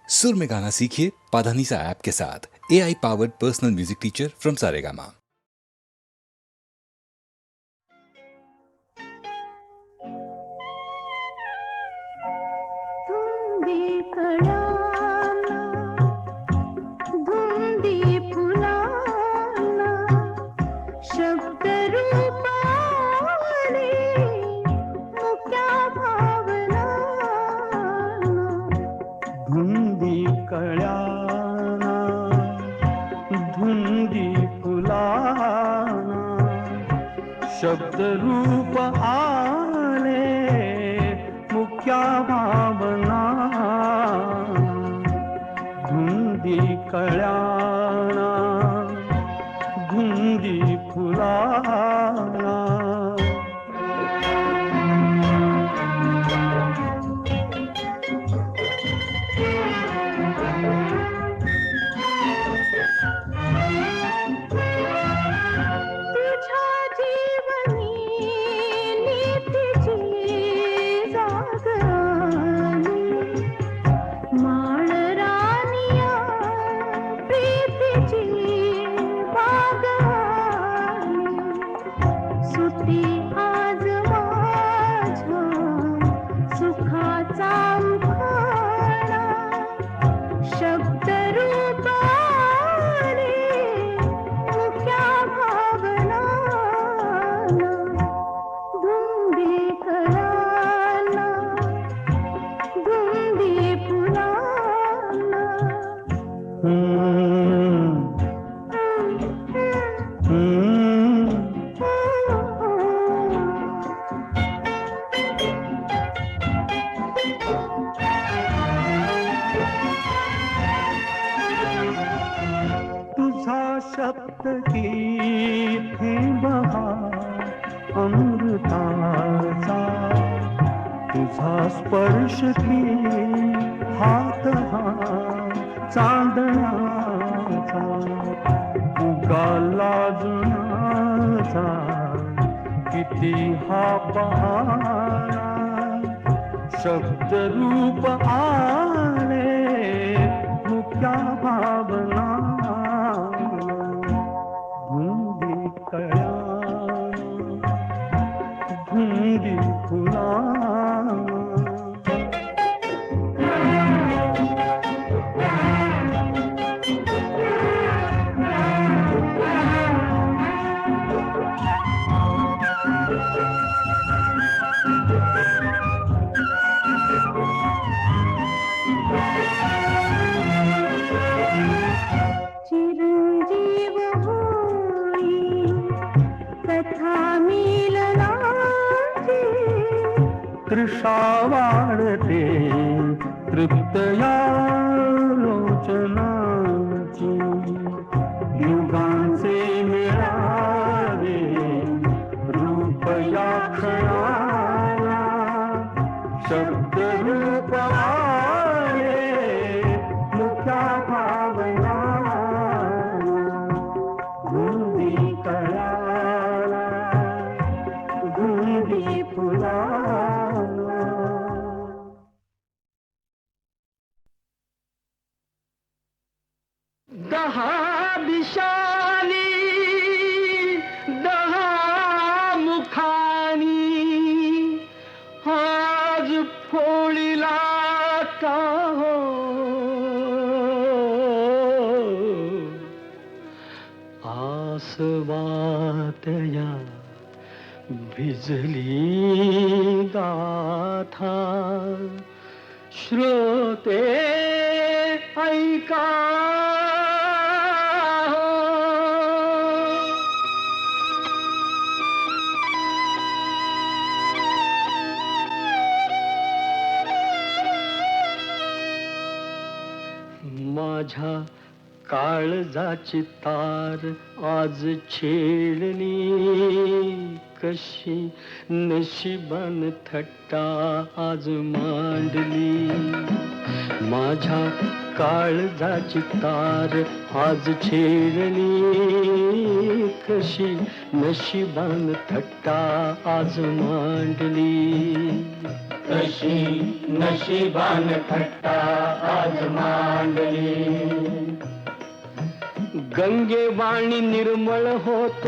सुर में गाना सीखिए पाधानीसा ऐप के साथ। AI powered personal music teacher from Saregama. धुंदी कळ्याना धुंदी फुलाना शब्द रूप आले मुक्या भावना धुंदी कळ्याना धुंदी फुलाना शब्द की थे बहार अमृताचा तुझा स्पर्श की हात हा चांदण्याचा उगाला जुनाचा किती हा पहारा शब्द रूप आले मुक्या भावना धुंदी कळ्याना धुंदी फुलाना तृषा वाढते तृप्तया लोचनाची युगांचे मिळावे रूप या क्षणाला शब्द रूप आले मुक्या भावना धुंदी कळ्याला धुंदी फुलाना दहा दिशानी दहा मुखानी आज फोळीला का हो आसवातया भिजली गाथा श्रोते ऐका माझ्या काळजाची तार आज छेडली कशी नशिबान थट्टा आज मांडली माझ्या काळजाची तार आज छेडली कशी नशिबान थट्टा आज मांडली कशी नशिबान थट्टा आज मांडली. गंगेवाणी निर्मळ होत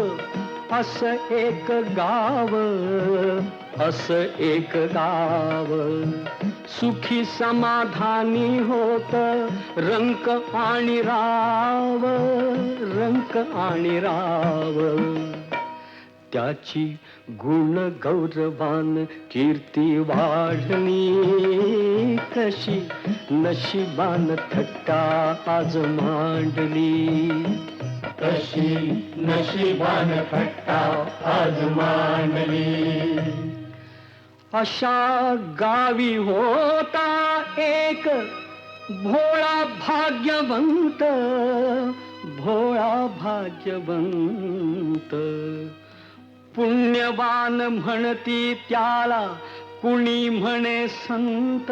असं एक गाव, असं एक गाव. सुखी समाधानी होत रंक आणि राव, रंक आणि राव. त्याची गुण गौरवान कीर्ती वाढली. कशी नशिबान थट्टा आज मांडली. कशी नशिबान थट्टा आज मांडली. अशा गावी होता एक भोळा भाग्यवंत, भोळा भाग्यवंत. पुण्यवान म्हणती त्याला कुणी म्हणे संत,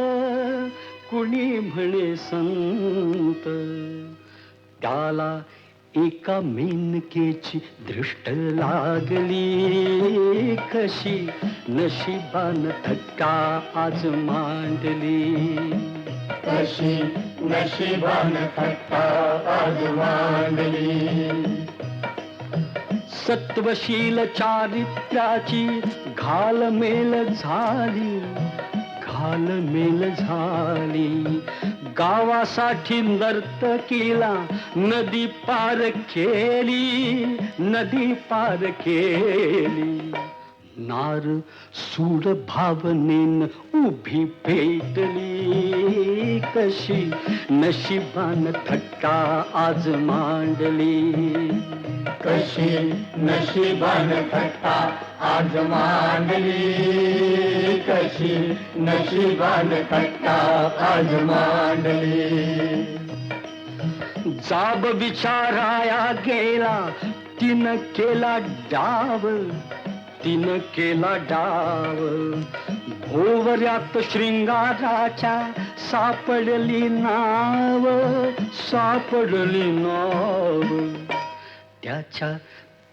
कुणी म्हणे संत. त्याला एका मेनकेची दृष्ट लागली. कशी नशिबान थट्टा आज मांडली. कशी नशिबान थट्टा आज मांडली. सत्वशील चारित्र्याची घालमेल झाली, घालमेल झाली. गावासाठी नर्तकीला नदी पार केली, नदी पार केली. नार सूड भावनेन उभी पेटली. कशी नशिबान थट्टा आज मांडली. कशी नशिबान थट्टा आज मांडली. कशी नशिबान थट्टा आज मांडली. जाब विचाराया गेला तिनं केला डाव, तिनं केला डाव. भोवऱ्यात शृंगाराच्या सापडली नाव, सापडली नाव. त्याच्या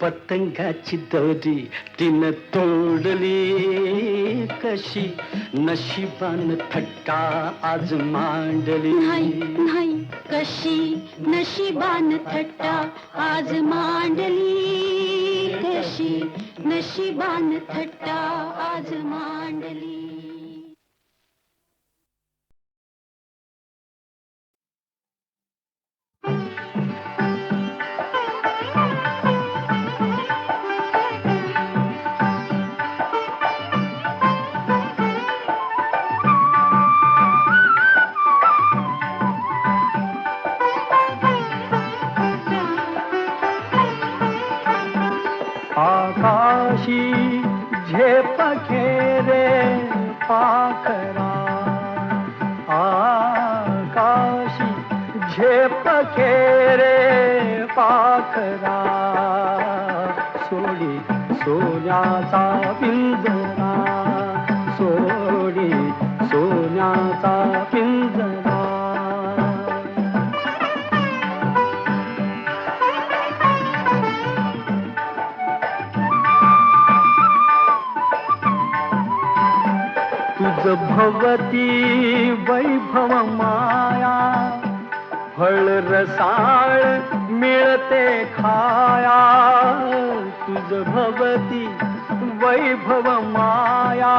पतंगाची दोरी तिनं तोडली. कशी नशिबान थट्टा आज मांडली. नाही नाही, कशी नशिबान थट्टा आज मांडली. कशी नशिबान थट्टा आज मांडली. आकाशी झेप खेरे पाखरा. आकाशी झेप खेरे पाखरा. सोडी सोन्याचा पिंजरा, सोडी सोन्याचा पिंजरा. तुझ भवती वैभव माया, फळ रसाळ मिळते खाया. तुझ भवती वैभव माया,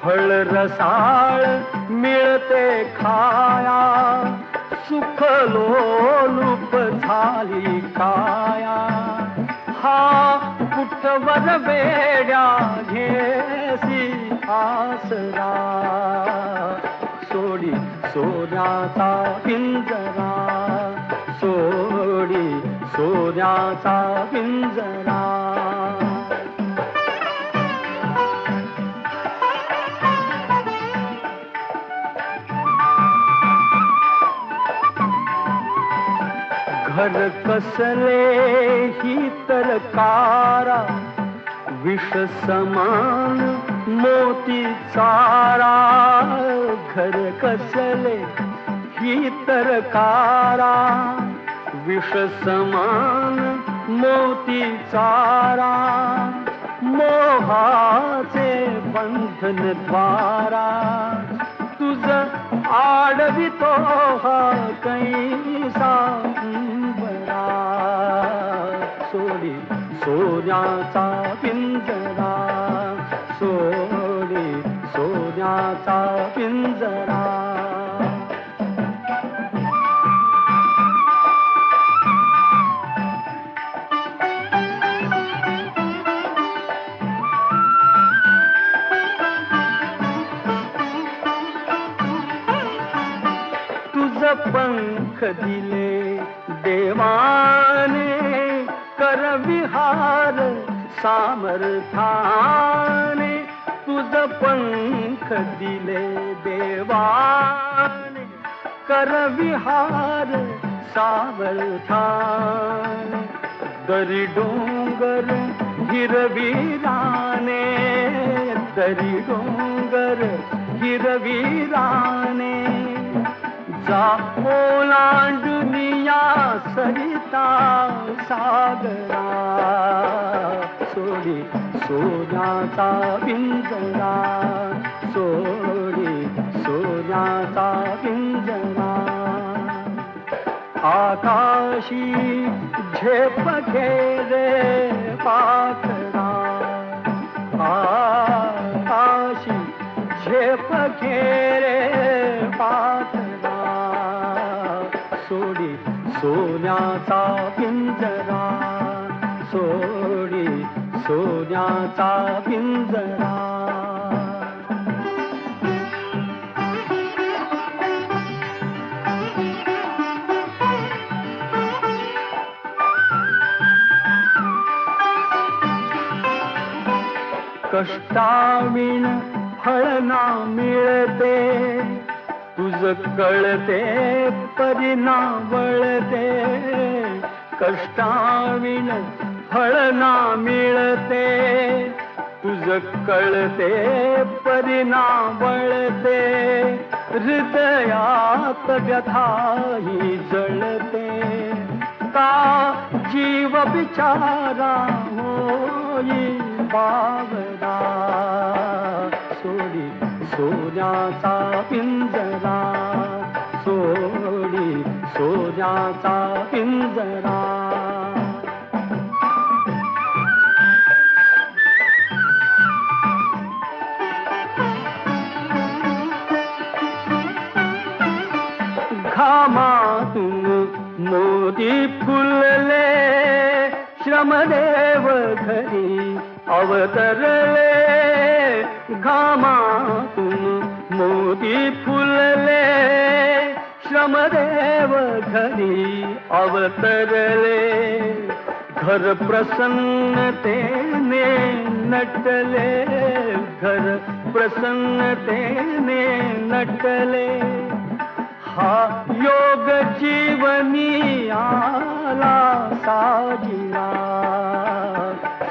फळ रसाळ मिळते खाया. सुख लोलूप झाली काया. हा कुठवर वेड्या घेसी आसरा. सोडी सोन्याचा पिंजरा, सोडी सोन्याचा पिंजरा. घर कसले ही तर कारा. विष समान मोती चारा. घर कसले ही तर कारा. विष समान मोती चारा. मोहाचे बंधन द्वारा तुझ आडवितो हा कैसा बरा सोडी सोन्याचा पिंजरा सोडी सोन्याचा पिंजरा पंख दिले देवाने कर विहार सामर्थाने तुझ पंख दिले देवाने कर विहार सामर्थाने दरी डोंगर हिरवीराने दरी डोंगर हिरवीराने जा ओलांडुनिया सरिता सागरा सोडी सोन्याचा पिंजरा सोडी सोन्याचा पिंजरा आकाशी झेप घेरे पाखरा आकाशी झेप घेरे पाखरा सोडी सोन्याचा पिंजरा सोडी सोन्याचा पिंजरा कष्टाविण फळ ना मिळते तुझ कळते परिणा वळते कष्टाविण फळ ना मिळते तुझ कळते परिणा वळते हृदयात व्यथाही जळते का जीव बिचारा होई बावरा सोडी सोन्याचा पिंजरा सोडी सोन्याचा पिंजरा घामातून मोती फुलले श्रमदेव घरी अवतरले घामातून मोती फुलले श्रमदेव घरी अवतरले घर प्रसन्नतेने नटले घर प्रसन्नतेने नटले हा योग जीवनी आला साजिला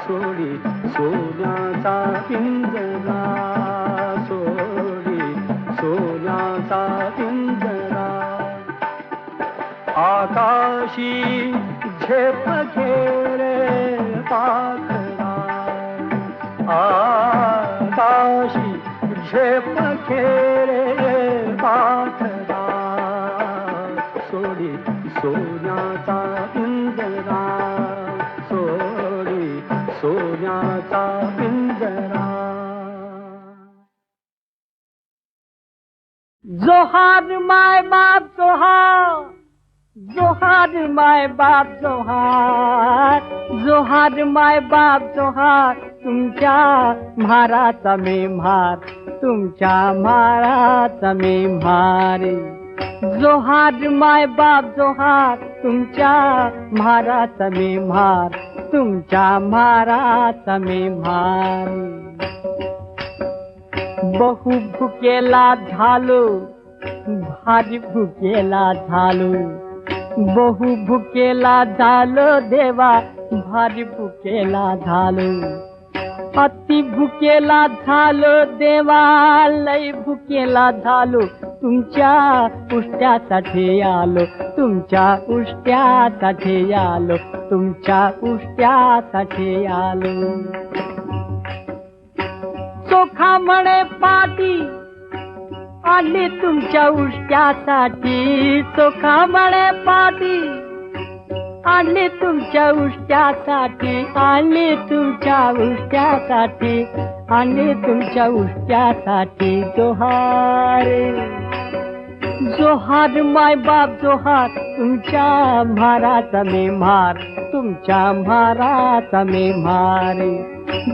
सोडी सोन्याचा पिंजरा सोडी सोन्याचा पिंजरा आकाशी झेप घेरे पाखरा आकाशी झेप घेरे पाखरा सोडी सोन्याचा पिंजरा सोडी सोन्याचा पिंजरा जोहार माय बाप जोहार जोहार माय बाप जोहार जोहार माय बाप जोहार तुमच्या म्हाराचा मी म्हार तुमच्या म्हाराचा मी म्हार जोहार माय बाप जोहार तुमच्या म्हाराचा मी म्हार तुमच्या म्हाराचा मी म्हार बहु भुकेला झालो भारी भुकेला झालो बहु भुकेला झालो देवा भारी भुकेला झालो अति भुकेला झालो देवा लय भुकेला झालो तुमच्या उष्ट्यासाठी आलो तुमच्या उष्ट्यासाठी आलो तुमच्या उष्ट्यासाठी आलो चोखा म्हणे पाटी आली तुमच्या उष्ट्यासाठी, चोखा म्हणे पाटी आली तुमच्या उष्ट्यासाठी, आली तुमच्या उष्ट्यासाठी, आली तुमच्या उष्ट्यासाठी. जोहार जोहार माय बाप जोहार, तुमच्या म्हाराचा मी म्हार, तुमच्या म्हाराचा मी म्हार.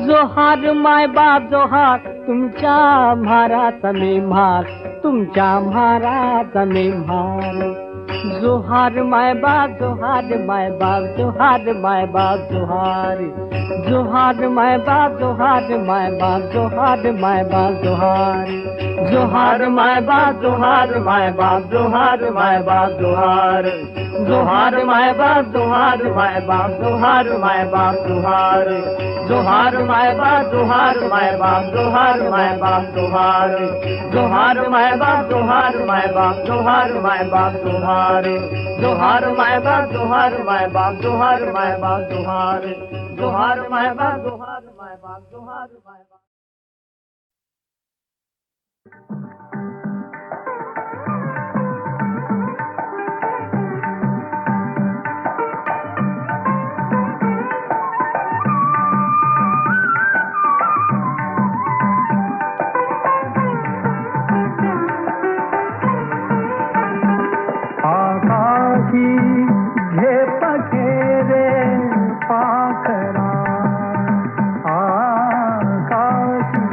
जोहार माय बाप जोहार, तुमच्या म्हाराचा मी म्हार, तुमच्या म्हाराचा मी म्हार. जोहार माय बाप जोहार माय बाप जोहार माय बाप जोहार, जोहार माय बाप जोहार माय बाप जोहार माय बाप जोहार. जोहार माय बाप जोहार माय बाप जोहार माय बाप जोहार, जोहार माय बाप जोहार माय बाप जोहार माय बाप जोहार. जोहार माय बाप जोहार माय बाप जोहार माय बाप जोहार, जोहार माय बाप जोहार माय बाप जोहार माय बाप जोहार. जोहार माय बाप जोहार माय बाप जोहार माय बाप जोहार, जोहार माय बाप जोहार माय बाप जोहार माय बाप. आकाशी झेप घेरे पाखरा, आकाशी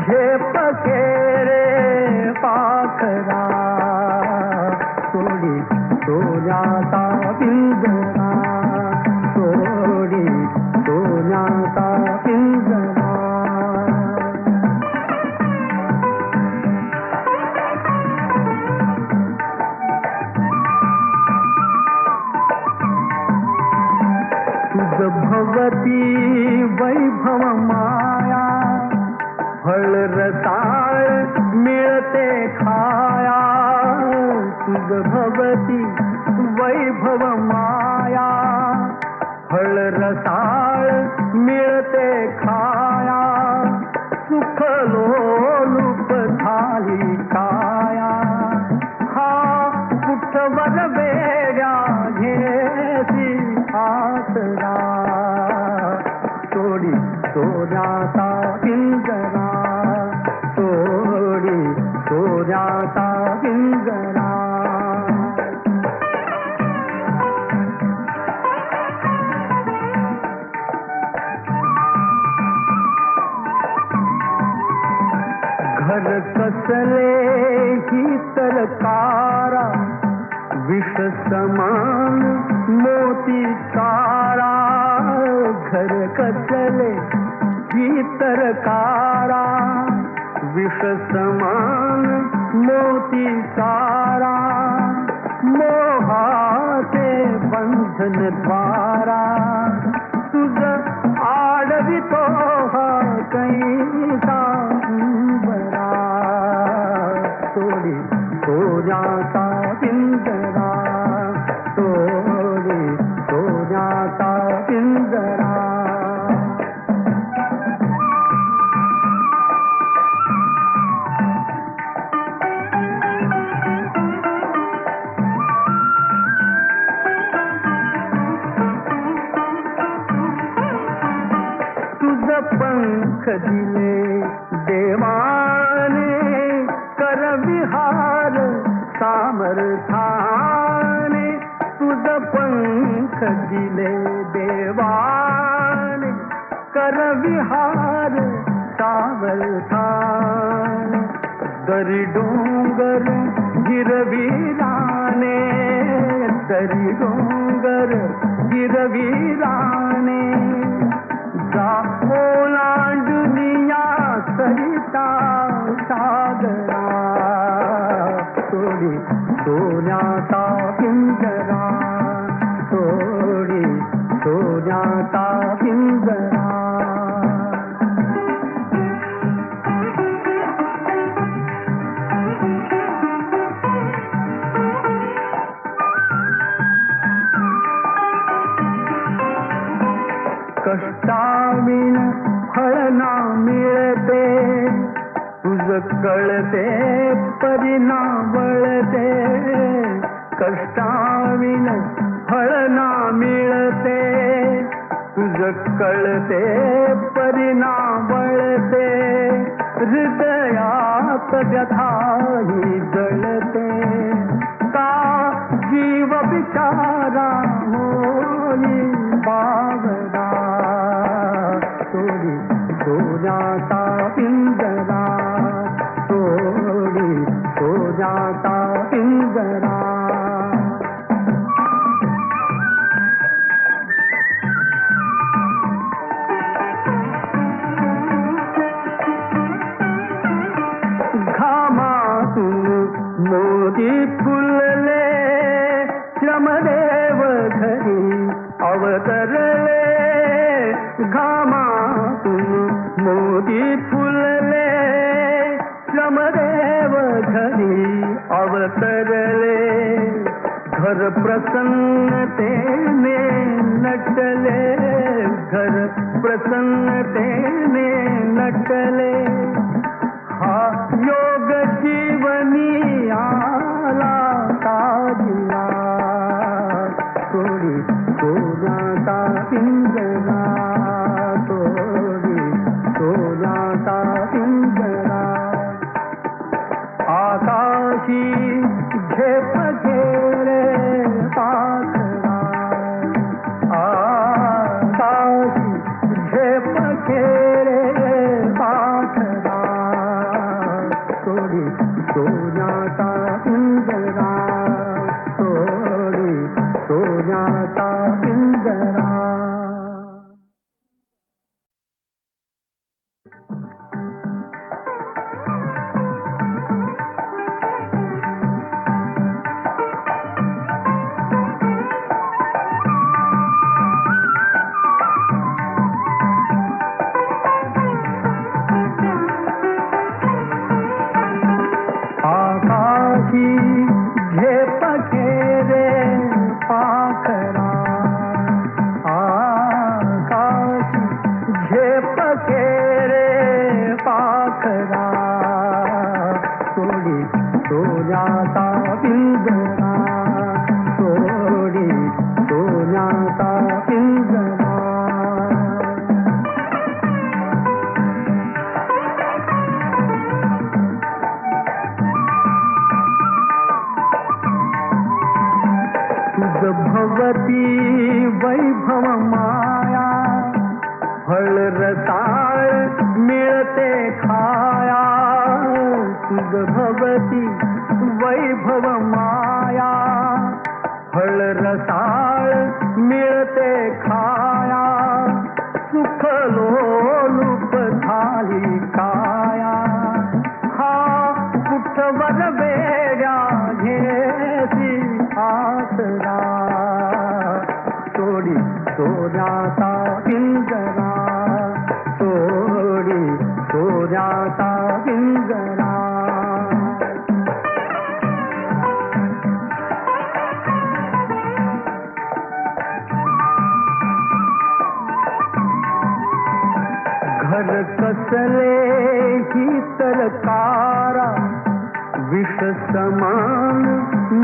झेप घेरे पाखरा, सोडी सोन्याचा पिंजरा, सोडी सोन्याचा पिंजरा. भगवती वैभव माया, फळ रसाळ मिळते खाया. तुझ भगवती वैभव माया, फळ रसाळ मिळते खाया. सुख लोलुप झाली काया, हा कुठवर वेड्या घेसी आसरा. सोडी सोन्याचा पिंजरा, सोडी सोन्याचा पिंजरा. घर कसले ही तरकारा, विष समान मोती चारा. घर कसले ही तरकारा, विष समान मोती चारा. मोहाचे बंधन द्वारा, तुझ आडवितो हा कैसा बरा. सोडी सोन्याचा पिंजरा, सोडी सोन्याचा पिंजरा. तुझ पंख दिले देवाने, कर विहार सामर्थाने. तुझ पंख दिले देवाने, कर विहार सामर्थाने. दरी डोंगर गिरवीराने, दरी डोंगर गिरवीराने. जा ओलांडुनिया सरिता सागरा. सोडी सोन्याचा पिंजरा, सोडी सोन्याचा पिंजरा. कष्टाविण फळ ना मिळते, तुझ कळते परिणावळते कष्टाविण फळ ना मिळते तुझ कळते परिणावळते हृदयात व्यथाही जळते का जीव बिचारा होई बावरा सोडी सोन्याचा पिंजरा सोडी सोन्याचा पिंजरा मोदी फुलले श्रमदेव घरी अवतरले घामातून मोदी फुलले श्रमदेव घरी अवतरले घर प्रसन्नतेने नटले घर प्रसन्नतेने नटले हा योग जीवनी आला ताजिला सोडी सोन्याचा पिंजरा सोडी सोन्याचा पिंजरा आकाशी झेप घेरे पाखरा आकाशी झेप घेरे पाखरा सोडी सोन्याचा पिंजरा सोडी सोन्याचा पिंजरा झेप घेरे पाखरा आकाशी झेप घेरे पाखरा सोडी सोन्याचा पिंजरा सोडी सोन्याचा पिंजरा भवती वैभव माया फळ रसाळ मिळते खाया तुझ भवती वैभव माया फळ रसाळ मिळते खाया सुख लोलुप झाली काया हा कुठवर वेड्या घेसी आसरा सोडी सोन्याचा पिंजरा सोडी सोन्याचा पिंजरा घर कसले ही तरकारा विष समान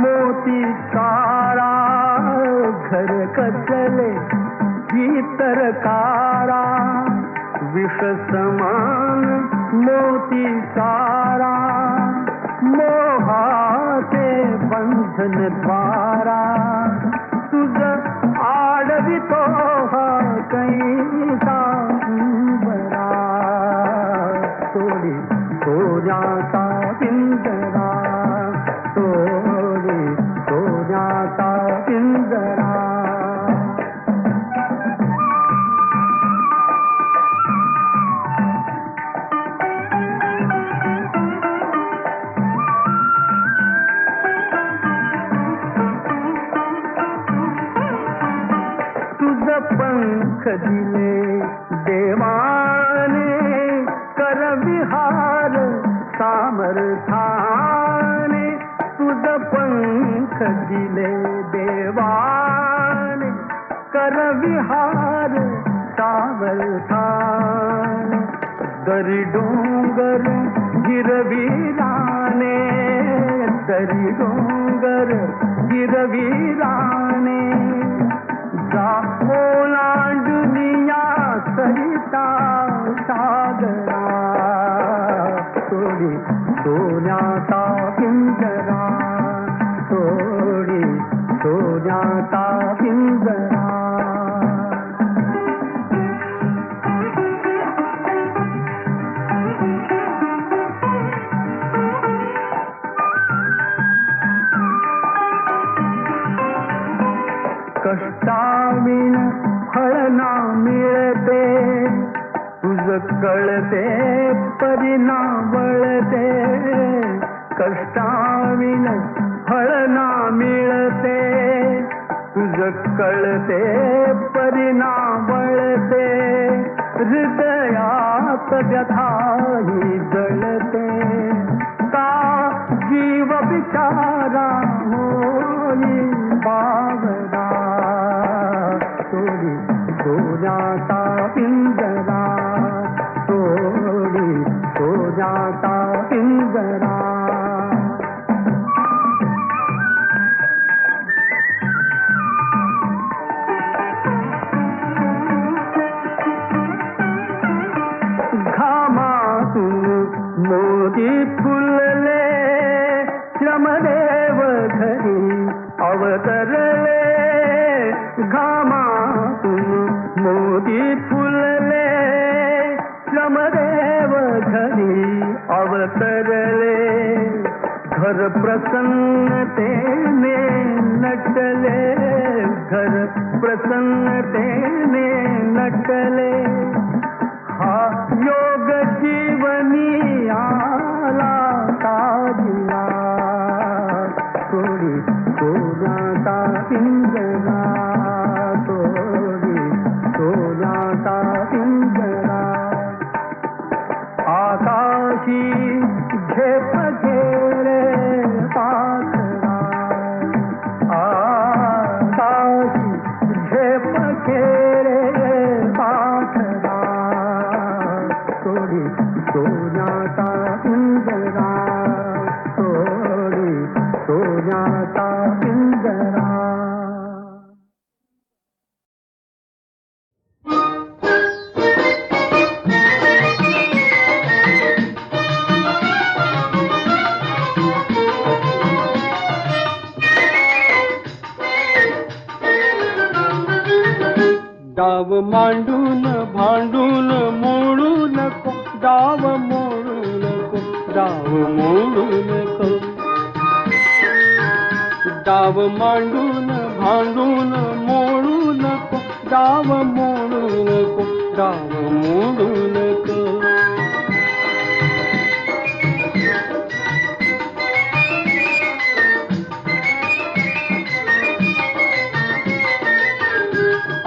मोती चारा घर कसले ही तरकारा विष समान मोती चारा मोहाचे बंधन द्वारा तुझ आडवितो कैसा बरा सोडी सोन्याचा पिंजरा सोडी सोन्याचा पिंजरा पंख दिले देवाने कर विहार सामर्थाने तुझ पंख दिले देवाने कर विहार सामर्थाने दरी डोंगर गिरविराने, दरी डोंगर गिरविराने, जा ओलांडुनिया सरिता सागरा, सोडी सोन्याचा पिंजरा, सोडी सोन्याचा पिंजरा. कष्टाविण फळ ना मिळते, तुझ कळते परिणाम वळते, कष्टाविण फळ ना मिळते, तुझ कळते परिणाम वळते, हृदयात व्यथाही जळते, का जीव बिचारा होई बावरा, सोडी सोन्याचा पिंजरा, सोडी सोन्याचा पिंजरा. घामातून मोती फुलले, श्रमदेव घरी अवतरले, घामातून मोती फुलले, श्रमदेव घरी अवतरले, घर प्रसन्नतेने नटले, घर प्रसन्नतेने नटले, हा योग जीवनी आला ताजिला, सोडी सोन्याचा पिंजरा, सोडी सोन्याचा पिंजरा. आकाशी झेप घेरे पाखरा, आकाशी झेप घेरे पाखरा, सोडी सोन्याचा पिंजरा, सोडी सोन्याचा पिंजरा. डाव मांडून भांडून मोडू नको, डाव मोडू नको, डाव मोडू नको, डाव मांडून भांडून मोडू नको, डाव मोडू नको, डाव मोडू नको.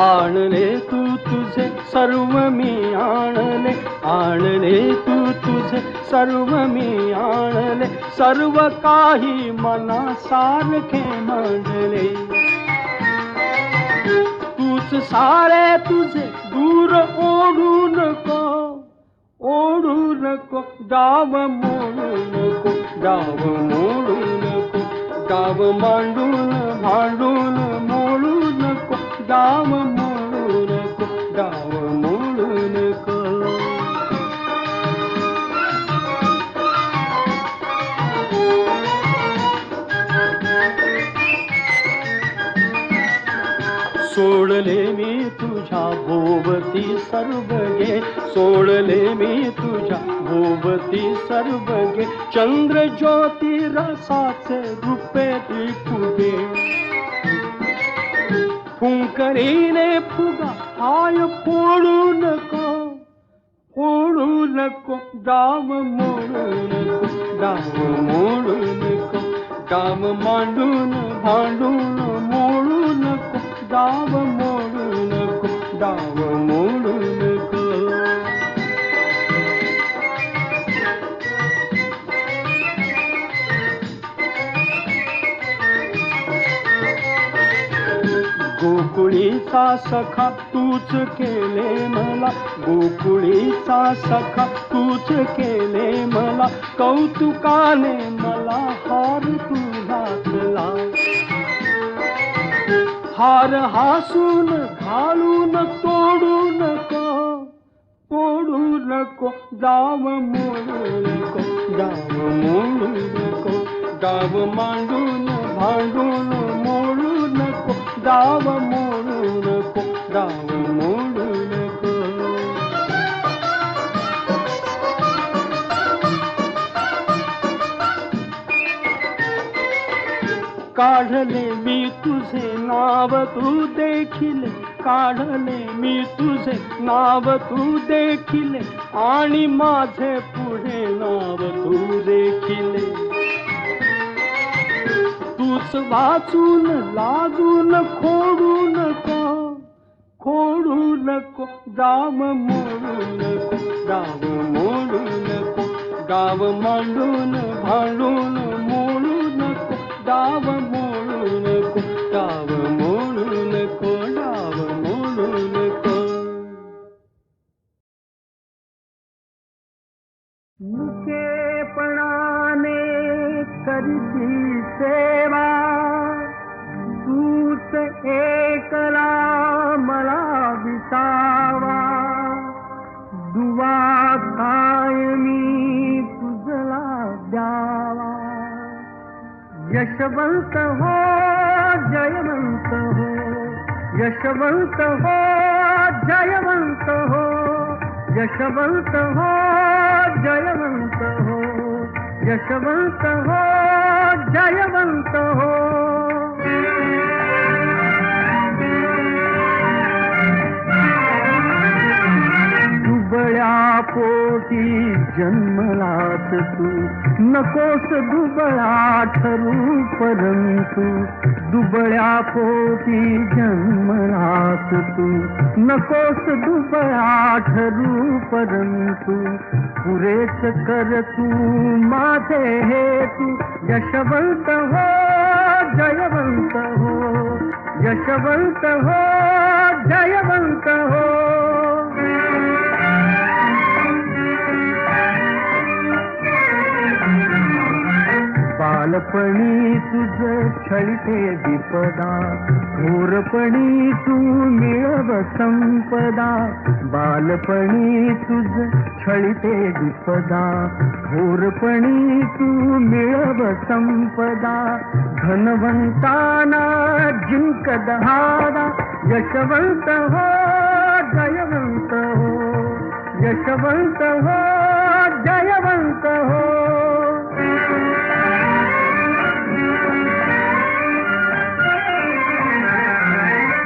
आणले तू तुझे सर्व मी आणले, आणले तू तुझे सर्व मी आणले, सर्व काही मनासारखे मांडले, तूच सारे तुझे दूर ओढू नको, ओढू नको, डाव मोडू नको, डाव मोडू नको, डाव मांडून भांडून मोडू नको, डाव मोडू नको, डाव मोडू नको. सोडले मी तुझ्या भोवती सर्व गे, सोडले मी तुझ्या भोवती सर्व गे, चंद्र ज्योती रसाचे रूपे फुगे, फुंकरीने फुगा हाय फोडू नको, फोडू नको, डाव मोडू नको, डाव मोडू नको, डाव मांडून भांडून मोडू नको, डाव मोडू नको, डाव मोडू नको. गोकुळीचा सखा तूच केले मला, गोकुळीचा सखा तूच केले मला, कौतुकाने मला हार तुझा घातला. हार हासून घालून तोडू नको, तोडू नको, जाव मोडू नको, जाव मोडू नको, गाव मांडून भांडून मोडू नको, गाव मोडू नको, गाव मोडू नको. काढले मी तुझे नाव तू देखील, काढले मी तुझे नाव तू देखील, आणि माझे पुढे नाव तू देखील. तूच वाचून लाजून खोडू नको, खोडू नको, गाव मोडू नको, गाव मोडू नको, गाव मांडून भांडून मोडू नको, गाव मोडू नको, गाव मोडू नको, गाव मोडू नको. मुकेपणाने करती सेवा, तूच एकला मला विसावा. दुवा कायमी तुझला द्यावा. यशवंत हो, जयवंत हो, यशवंत हो, जयवंत हो, यशवंत हो, जयवंत हो, यशवंत हो, जयवंत हो. दुबळ्या पोटी जन्मलास तू, नकोस दुबळा ठरू परंतु. दुबळ्या पोटी जन्मलास तू, नकोस दुबळा ठरू परंतु. पुरेच कर तू माझे हेतू, यशवंत हो, जयवंत हो, यशवंत हो, जयवंत हो. बालपणी तुझ छळते विपदा, थोरपणी तू मिळव संपदा. बालपणी तुझ छळते विपदा, थोरपणी तू मिळव संपदा. धनवंताना जिंक दहादा, यशवंत हो, जयवंत हो, यशवंत हो, जयवंत हो.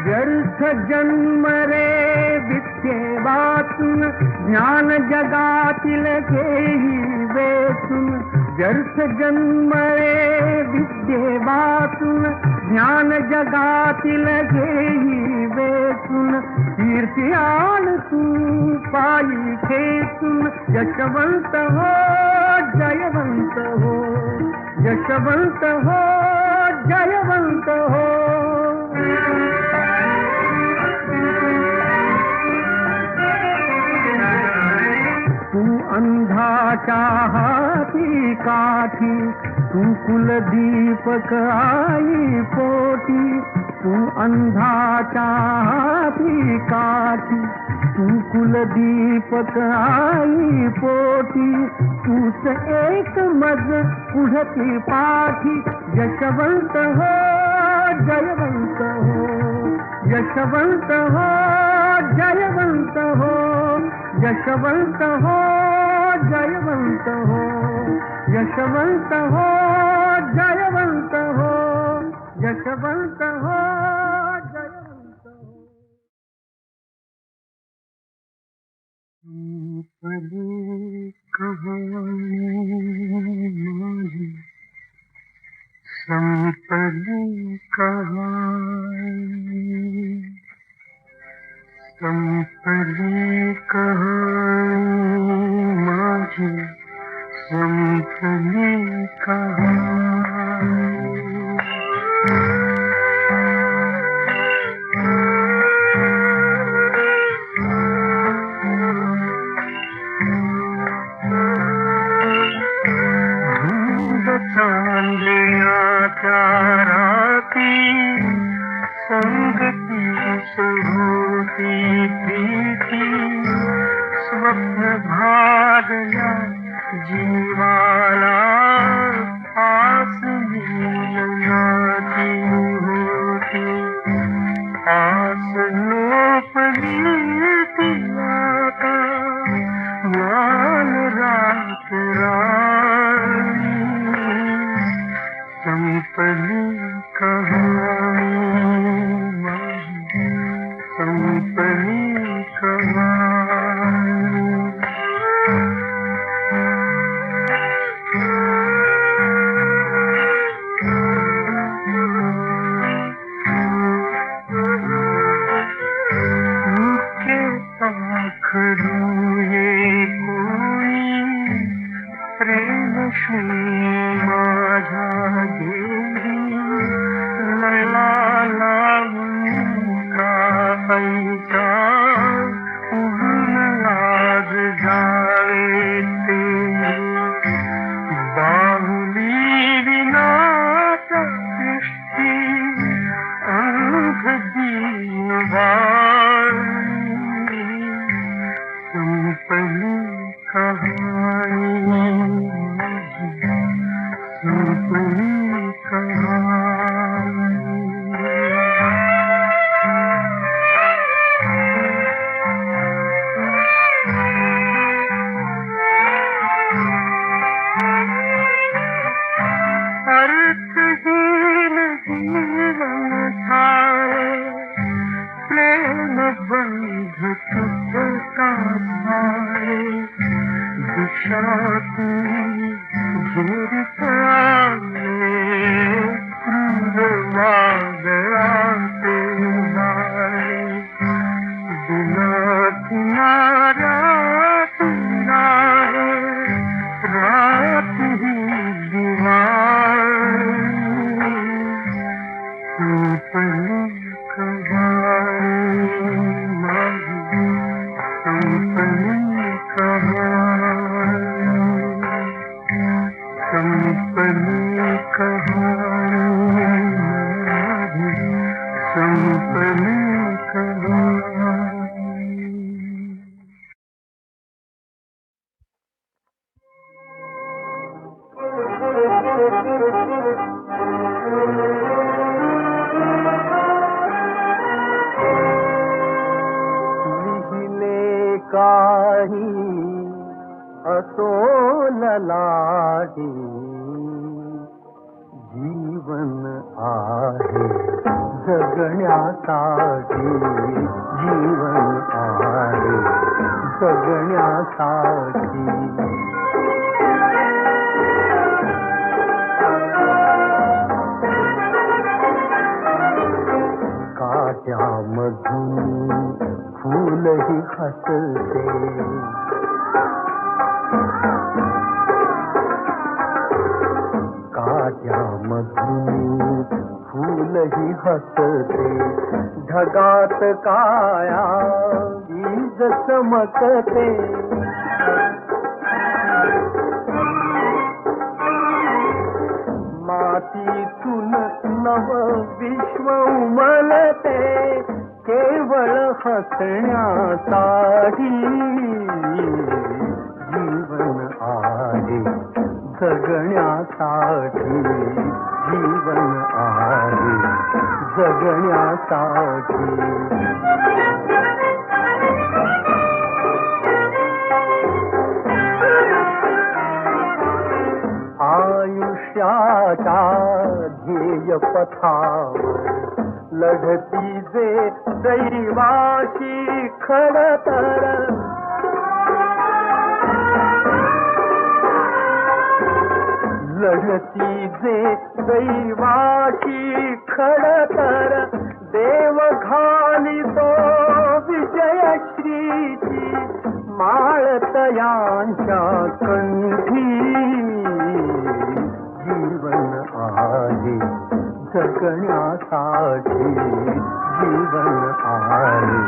व्यर्थ जन्म रे विद्ये वाचून, ज्ञान जगातील घेई वेचून. व्यर्थ जन्म रे विद्ये वाचून, ज्ञान जगातील घेई वेचून. कीर्ती आण तू पायी खेचून, यशवंत हो, जयवंत हो, यशवंत हो, जयवंत हो. तू अंधाच्या हाती काठी, तू कुलदीपक आई पोटी. तू अंधाच्या हाती काठी, तू कुलदीपक आई पोटी. तूच एक मज पुढती पाठी, यशवंत हो, जयवंत हो, यशवंत हो, जयवंत हो, यशवंत हो, जयवंत हो, यशवंत हो, जयवंत हो, यशवंत हो, जयवंत हो. संपली कहानी माझी, संपली कहानी, संपली कहानी माझी, संपली कहानी. संगती से होती प्रीति स्वप्न भागला जीवाला आस मिलनाती होती आस लोपली आता मान रात रानी संपली कहानी संपली कहानी के आखरू ये कोई प्रेम श्री माझा देवी लैला का ऐसा उगन लाग जावे ते बाहुली विनाश सृष्टि अंग दीवानी संपली कहानी संपली कहानी अर्थहीन जीवन थारे प्रेम बंध टूटता थारे दिशा की झिरता क्रूर वादराते मारे बिना किनारा किनारे रात ही दीवानी संपली कहानी संपली कहानी संपली कहानी संपली कहानी लिहिले काही असो ललाटी जीवन आहे जगण्यासाठी जीवन आहे जगण्यासाठी काट्यामधून फूलही हसते काट्यामधून फूलही हसते ढगात काया वीज चमकते मातीतून नव विश्व उमलते केवळ हसण्यासाठी जीवन आहे जगण्यासाठी जीवन आहे जगण्यासाठी आयुष्याच्या ध्येय पथावर लढती जे दैवाशी खडतर लढती जे दैवाशी खडतर देव घालितो विजयश्रीची माळ तयांच्या कंठी जीवन आहे जगण्यासाठी जीवन आहे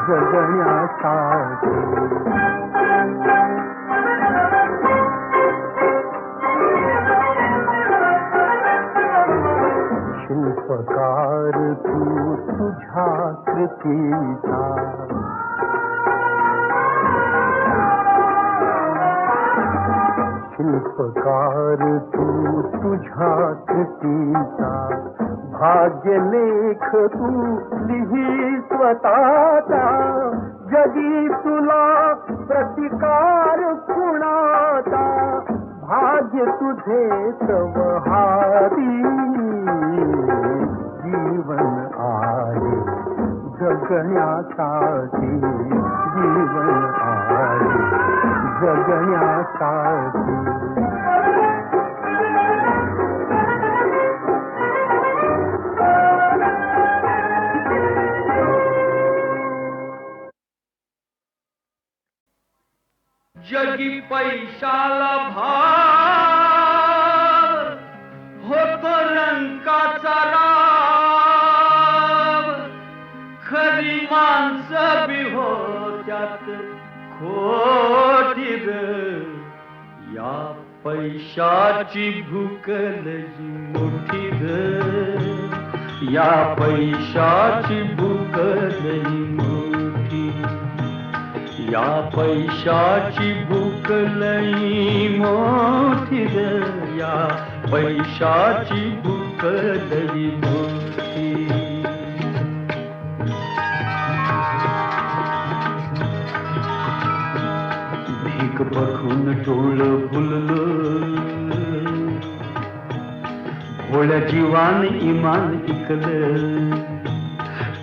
जगण्यासाठी शिल्पकार शिल्पकार तू तुझ्या कृतीचा शिल्पकार तू तुझ्या कृतीचा भाग्यलेख तू लिही स्वतःचा जगी तुला प्रतिकार कुणाचा भाग्य तुझे सवहारी जीवन आहे जगण्यासाठी जीवन आहे जगण्यासाठी जगी पैशाला भाव होतो रंकाचा राव खरी माणसं बी होत्यात खोटी ग या पैशाची भूक लई मोठी ग या पैशाची भूक लई मोठी या पैशाची भूक लई मोठी ग या पैशाची भूक लई मोठी भीक बघून डोळ फुललं भोळ्या जीवान इमान इकलं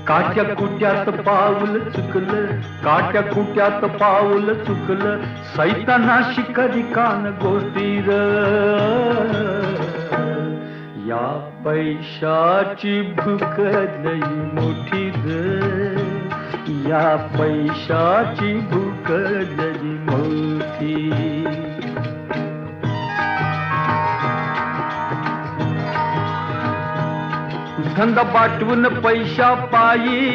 काट्या कुट्यात पाऊल चुकलं काट्या कुट्यात पाऊल चुकलं सैताना शिकरी कान गोष्टीर या पैशाची भूक लई मोठी ग या पैशाची भूक लई मोठी धंदा पाठवून पैशा पायी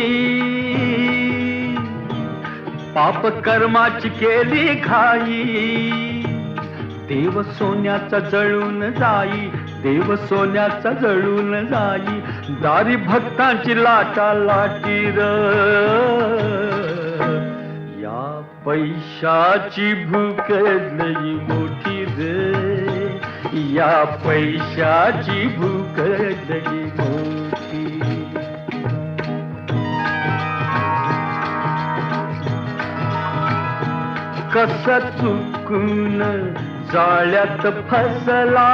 पाप कर्माची केली घाई देव सोन्याचा जळून जाई देव सोन्याचा जळून जाई दारी भक्तांची लाटा लाटीर या पैशाची भूक लई मोठी रे या पैशाची भूक लई मोठी कस चुकून जाळ्यात फसला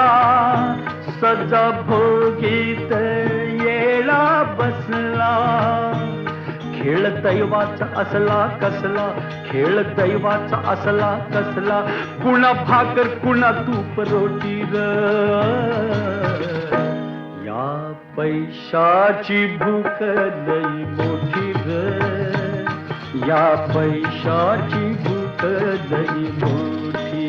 सजा भोगीत येळा बसला खेळ दैवाचा असला कसला खेळ दैवाचा असला कसला कुणा भाकर कुणा तूप रोटी र या पैशाची भूक लई मोठी ग या पैशाची भूक लई मोठी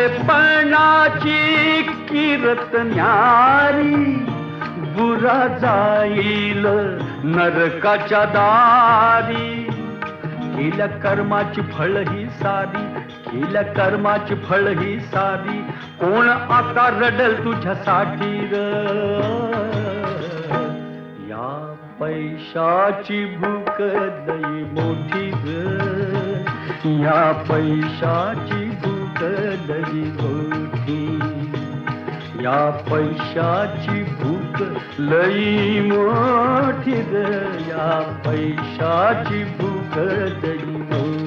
भलेपणाची किरत न्यारी बुरा जाईल नरकाच्या दारी केल्या कर्माची फळ ही सारी केल्या कर्माची फळ ही सारी कोण आता रडल तुझ्यासाठी र या पैशाची भूक लई मोठी ग या पैशाची भूक लई मोठी या पैशाची भूक लई मोठी ग या पैशाची भूक लई मोठी